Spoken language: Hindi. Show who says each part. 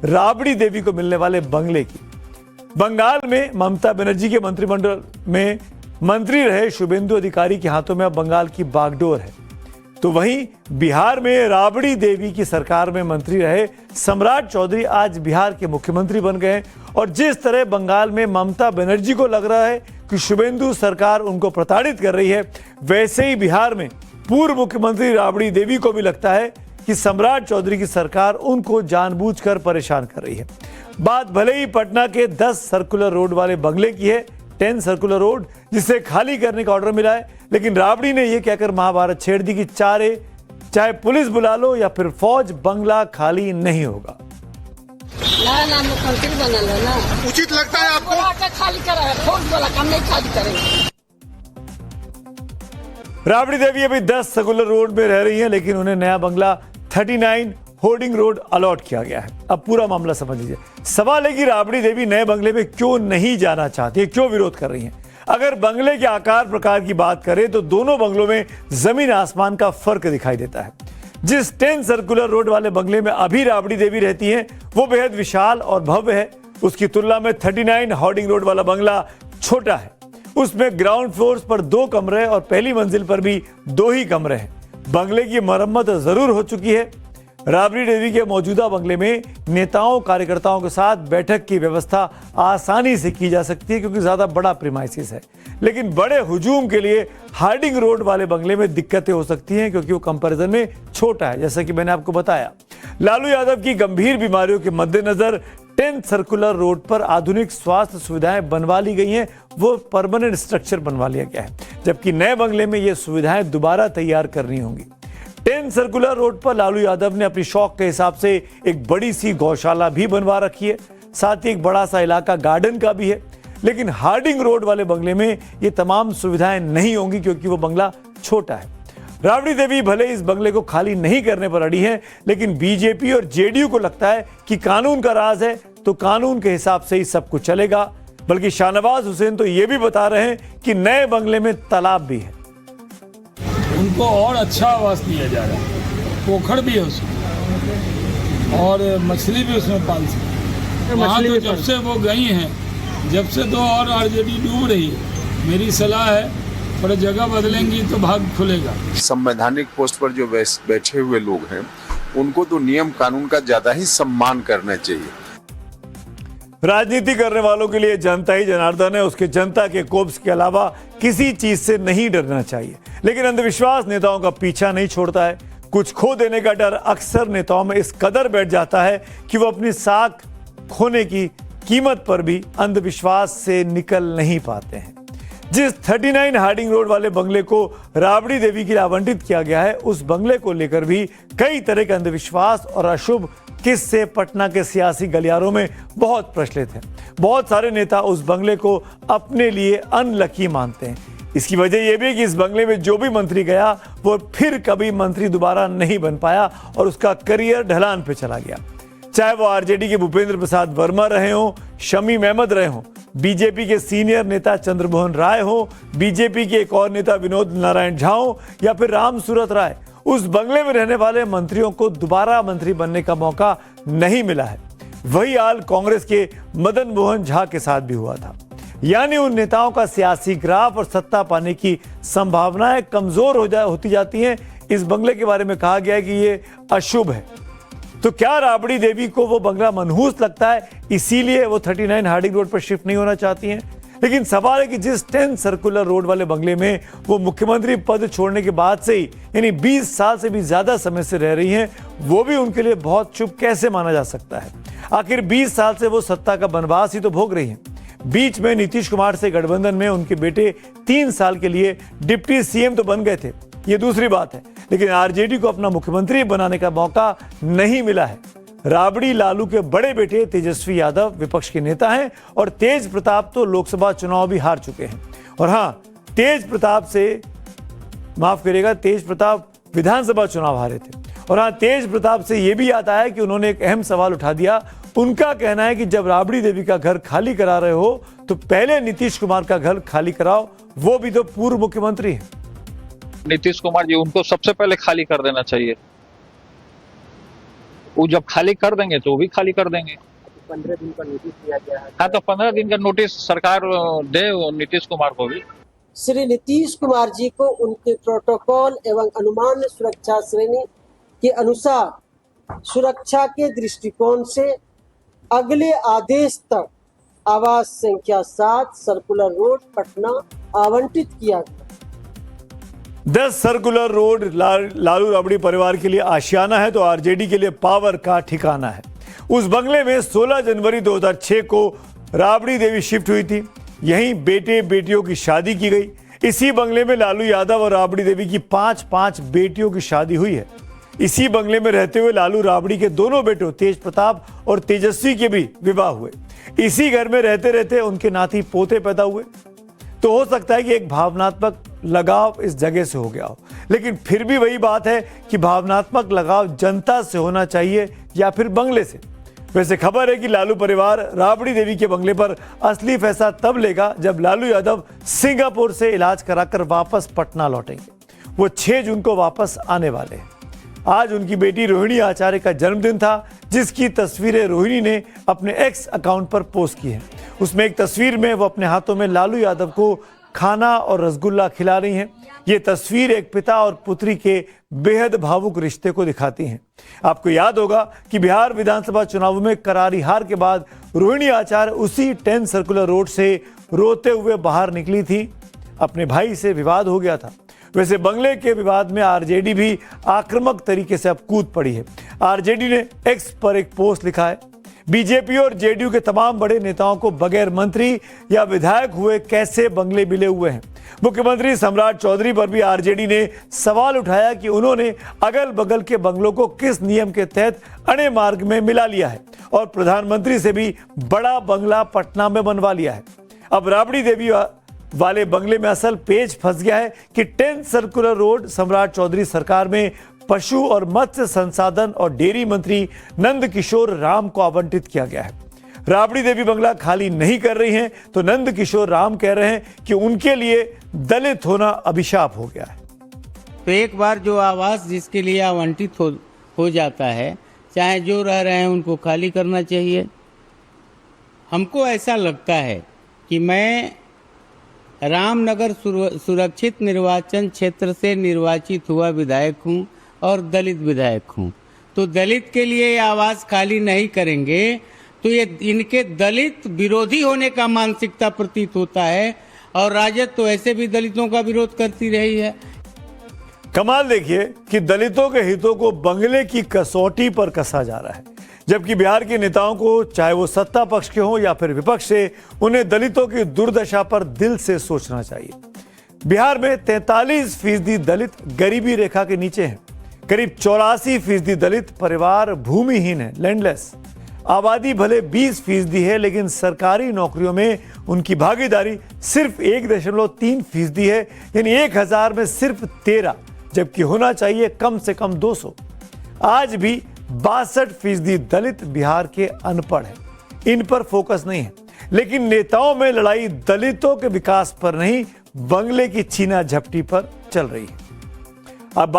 Speaker 1: राबड़ी देवी को मिलने वाले बंगले की। बंगाल में ममता बनर्जी के मंत्रिमंडल में मंत्री रहे शुभेंदु अधिकारी के हाथों में अब बंगाल की बागडोर है, तो वहीं बिहार में राबड़ी देवी की सरकार में मंत्री रहे सम्राट चौधरी आज बिहार के मुख्यमंत्री बन गए। और जिस तरह बंगाल में ममता बनर्जी को लग रहा है कि शुभेंदु सरकार उनको प्रताड़ित कर रही है, वैसे ही बिहार में पूर्व मुख्यमंत्री राबड़ी देवी को भी लगता है कि सम्राट चौधरी की सरकार उनको जानबूझकर परेशान कर रही है। बात भले ही पटना के 10 सर्कुलर रोड वाले बंगले की है, 10 सर्कुलर रोड, जिसे खाली करने का ऑर्डर मिला है, लेकिन राबड़ी ने यह कहकर महाभारत छेड़ दी कि चाहे पुलिस बुला लो या फिर फौज, बंगला खाली नहीं होगा।
Speaker 2: ना मुख्यमंत्री बनल है ना,
Speaker 3: उचित लगता है आपको?
Speaker 2: खाली करा है, फौज बोला हम नहीं खाली करेंगे।
Speaker 1: राबड़ी देवी अभी 10 सर्कुलर रोड में रह रही हैं, लेकिन उन्हें नया बंगला 39 होर्डिंग रोड अलॉट किया गया है। अब पूरा मामला समझ लीजिए। सवाल है कि राबड़ी देवी नए बंगले में क्यों नहीं जाना चाहती है, क्यों विरोध कर रही हैं? अगर बंगले के आकार प्रकार की बात करें तो दोनों बंगलों में जमीन आसमान का फर्क दिखाई देता है। जिस 10 सर्कुलर रोड वाले बंगले में अभी राबड़ी देवी रहती हैं, वो बेहद विशाल और भव्य है। उसकी तुलना में 39 होर्डिंग रोड वाला बंगला छोटा है। उसमें ग्राउंड फ्लोर पर 2 कमरे और पहली मंजिल पर भी 2 ही कमरे हैं। बंगले की मरम्मत जरूर हो चुकी है। राबड़ी देवी के मौजूदा बंगले में नेताओं कार्यकर्ताओं के साथ बैठक की व्यवस्था आसानी से की जा सकती है, क्योंकि ज्यादा बड़ा प्रीमाइसिस है। लेकिन बड़े हुजूम के लिए हार्डिंग रोड वाले बंगले में दिक्कतें हो सकती हैं, क्योंकि वो कंपैरिजन में छोटा है, जैसा कि मैंने आपको बताया। लालू यादव की गंभीर बीमारियों के मद्देनजर 10 सर्कुलर रोड पर आधुनिक स्वास्थ्य सुविधाएं बनवा ली गई हैं, वो परमानेंट स्ट्रक्चर बनवा लिया गया है, जबकि नए बंगले में ये सुविधाएं दोबारा तैयार करनी होंगी। 10 सर्कुलर रोड पर लालू यादव ने अपनी शौक के हिसाब से एक बड़ी सी गौशाला भी बनवा रखी है, साथ ही एक बड़ा सा इलाका गार्डन का भी है। लेकिन हार्डिंग रोड वाले बंगले में ये तमाम सुविधाएं नहीं होंगी, क्योंकि वो बंगला छोटा है। राबड़ी देवी भले इस बंगले को खाली नहीं करने पर अड़ी हैं, लेकिन बीजेपी और जेडीयू को लगता है कि कानून का राज है, तो कानून के हिसाब से ही सब कुछ चलेगा। बल्कि शाहनवाज हुसैन तो ये भी बता रहे हैं कि नए बंगले में तालाब भी है।
Speaker 4: उनको और अच्छा आवास दिया जा रहा है, पोखर भी है उसमें और मछली भी उसमें पाल सकते। वहाँ तो जब से वो गई हैं, जब से तो और आरजेडी डूब रही है। मेरी सलाह है थोड़ा जगह बदलेंगी तो भाग खुलेगा।
Speaker 5: संवैधानिक पोस्ट पर जो बैठे हुए लोग हैं, उनको तो नियम कानून का ज्यादा ही सम्मान करना चाहिए।
Speaker 1: राजनीति करने वालों के लिए जनता ही जनार्दन है, उसके जनता के कोब्स के अलावा किसी चीज से नहीं डरना चाहिए। लेकिन अंधविश्वास नेताओं का पीछा नहीं छोड़ता है। कुछ खो देने का डर अक्सर नेताओं में इस कदर बैठ जाता है कि वो अपनी साख खोने की कीमत पर भी अंधविश्वास से निकल नहीं पाते हैं। जिस 39 हार्डिंग रोड वाले बंगले को राबड़ी देवी के लिए आवंटित किया गया है, उस बंगले को लेकर भी कई तरह के अंधविश्वास और अशुभ किस्से पटना के सियासी गलियारों में बहुत प्रचलित हैं। बहुत सारे नेता उस बंगले को अपने लिए अनलकी मानते हैं। इसकी वजह यह भी है कि इस बंगले में जो भी मंत्री गया वो फिर कभी मंत्री दोबारा नहीं बन पाया और उसका करियर ढलान पे चला गया। चाहे वो आरजेडी के भूपेंद्र प्रसाद वर्मा रहे हों, शमीम अहमद रहे हों, बीजेपी के सीनियर नेता चंद्रमोहन राय हो, बीजेपी के एक और नेता विनोद नारायण झा हो, या फिर राम सूरत राय, उस बंगले में रहने वाले मंत्रियों को दोबारा मंत्री बनने का मौका नहीं मिला है। वही हाल कांग्रेस के मदन मोहन झा के साथ भी हुआ था। यानी उन नेताओं का सियासी ग्राफ और सत्ता पाने की संभावनाएं कमजोर होती जाती हैं। इस बंगले के बारे में कहा गया है कि ये अशुभ है। तो क्या राबड़ी देवी को वो बंगला मनहूस लगता है, इसीलिए वो 39 हार्डिंग रोड पर शिफ्ट नहीं होना चाहती हैं? लेकिन सवाल है कि जिस 10 सर्कुलर रोड वाले बंगले में वो मुख्यमंत्री पद छोड़ने के बाद से ही, यानी 20 साल से भी ज्यादा समय से रह रही हैं, वो भी उनके लिए बहुत शुभ कैसे माना जा सकता है? आखिर 20 साल से वो सत्ता का बनवास ही तो भोग रही हैं। बीच में नीतीश कुमार से गठबंधन में उनके बेटे 3 साल के लिए डिप्टी सीएम तो बन गए थे, ये दूसरी बात है, लेकिन आरजेडी को अपना मुख्यमंत्री बनाने का मौका नहीं मिला है। राबड़ी लालू के बड़े बेटे तेजस्वी यादव विपक्ष के नेता हैं और तेज प्रताप तो लोकसभा चुनाव भी हार चुके हैं। और हाँ, तेज प्रताप विधानसभा चुनाव हारे थे। और हाँ, तेज प्रताप से यह भी याद आया कि उन्होंने एक अहम सवाल उठा दिया। उनका कहना है कि जब राबड़ी देवी का घर खाली करा रहे हो तो पहले नीतीश कुमार का घर खाली कराओ, वो भी तो पूर्व मुख्यमंत्री हैं।
Speaker 6: नीतीश कुमार जी, उनको सबसे पहले खाली कर देना चाहिए।
Speaker 3: वो जब खाली कर देंगे तो वो भी खाली कर देंगे।
Speaker 6: 15 दिन का नोटिस दिया गया है।
Speaker 3: हाँ, तो 15 दिन का नोटिस सरकार दे नीतीश कुमार को भी।
Speaker 6: श्री नीतीश कुमार जी को उनके प्रोटोकॉल एवं अनुमान सुरक्षा श्रेणी के अनुसार सुरक्षा के दृष्टिकोण से अगले आदेश तक आवास संख्या 7 सर्कुलर रोड पटना आवंटित किया गया।
Speaker 1: 10 सर्कुलर रोड लालू राबड़ी परिवार के लिए आशियाना है तो आरजेडी के लिए पावर का ठिकाना है। उस बंगले में 16 जनवरी 2006 को राबड़ी देवी शिफ्ट हुई थी। यहीं बेटे बेटियों की शादी की गई। इसी बंगले में लालू यादव और राबड़ी देवी की 5 बेटियों की शादी हुई है। इसी बंगले में रहते हुए लालू राबड़ी के दोनों बेटों तेज प्रताप और तेजस्वी के भी विवाह हुए। इसी घर में रहते रहते उनके नाती पोते पैदा हुए। तो हो सकता है कि एक भावनात्मक लगाव इस जगह से हो गया हो, लेकिन फिर भी वही बात है कि भावनात्मक लगाव जनता से होना चाहिए या फिर बंगले से। वैसे खबर है कि लालू परिवार राबड़ी देवी के बंगले पर असली फैसला तब लेगा जब लालू यादव सिंगापुर से इलाज कराकर वापस पटना लौटेंगे। वो 6 जून को वापस आने वाले हैं। आज उनकी बेटी रोहिणी आचार्य का जन्मदिन था, जिसकी तस्वीरें रोहिणी ने अपने एक्स अकाउंट पर पोस्ट की हैं। उसमें एक तस्वीर में वो अपने हाथों में लालू यादव को खाना और रसगुल्ला खिला रही हैं। ये तस्वीर एक पिता और पुत्री के बेहद भावुक रिश्ते को दिखाती हैं। आपको याद होगा कि बिहार विधानसभा चुनाव में करारी हार के बाद रोहिणी आचार्य उसी 10 सर्कुलर रोड से रोते हुए बाहर निकली थी। अपने भाई से विवाद हो गया था। वैसे बंगले के विवाद में आरजेडी भी आक्रामक तरीके से अब कूद पड़ी है। आरजेडी ने एक्स पर एक पोस्ट लिखा है, बीजेपी और जेडीयू के तमाम बड़े नेताओं को बगैर मंत्री या विधायक हुए कैसे बंगले मिले हुए हैं। मुख्यमंत्री सम्राट चौधरी पर भी आरजेडी ने सवाल उठाया कि उन्होंने अगल बगल के बंगलों को किस नियम के तहत अणे मार्ग में मिला लिया है और प्रधानमंत्री से भी बड़ा बंगला पटना में बनवा लिया है। अब राबड़ी देवी वाले बंगले में असल पेच फंस गया है कि 10 सर्कुलर रोड सम्राट चौधरी सरकार में पशु और मत्स्य संसाधन और डेयरी मंत्री नंद किशोर राम को आवंटित किया गया है। राबड़ी देवी बंगला खाली नहीं कर रही हैं तो नंद किशोर राम कह रहे हैं कि उनके लिए दलित होना अभिशाप हो गया है।
Speaker 7: तो एक बार जो आवास जिसके लिए आवंटित हो जाता है, चाहे जो रह रहे हैं उनको खाली करना चाहिए। हमको ऐसा लगता है कि मैं रामनगर सुरक्षित निर्वाचन क्षेत्र से निर्वाचित हुआ विधायक हूं और दलित विधायक हूं, तो दलित के लिए आवास खाली नहीं करेंगे तो ये इनके दलित विरोधी होने का मानसिकता प्रतीत होता है। और राजद तो ऐसे भी दलितों का विरोध करती रही है।
Speaker 1: कमाल देखिए कि दलितों के हितों को बंगले की कसौटी पर कसा जा रहा है, जबकि बिहार के नेताओं को, चाहे वो सत्ता पक्ष के हों या फिर विपक्ष से, उन्हें दलितों की दुर्दशा पर दिल से सोचना चाहिए। बिहार में 43% दलित गरीबी रेखा के नीचे हैं। करीब 84% दलित परिवार भूमिहीन है, लैंडलेस। आबादी भले 20% है, लेकिन सरकारी नौकरियों में उनकी भागीदारी सिर्फ 1.3% है, यानी 1000 में सिर्फ 13, जबकि होना चाहिए कम से कम 200। आज भी 62% दलित बिहार के अनपढ़ हैं। इन पर फोकस नहीं है, लेकिन नेताओं में लड़ाई दलितों के विकास पर नहीं, बंगले की छीना झपटी पर चल रही है। अब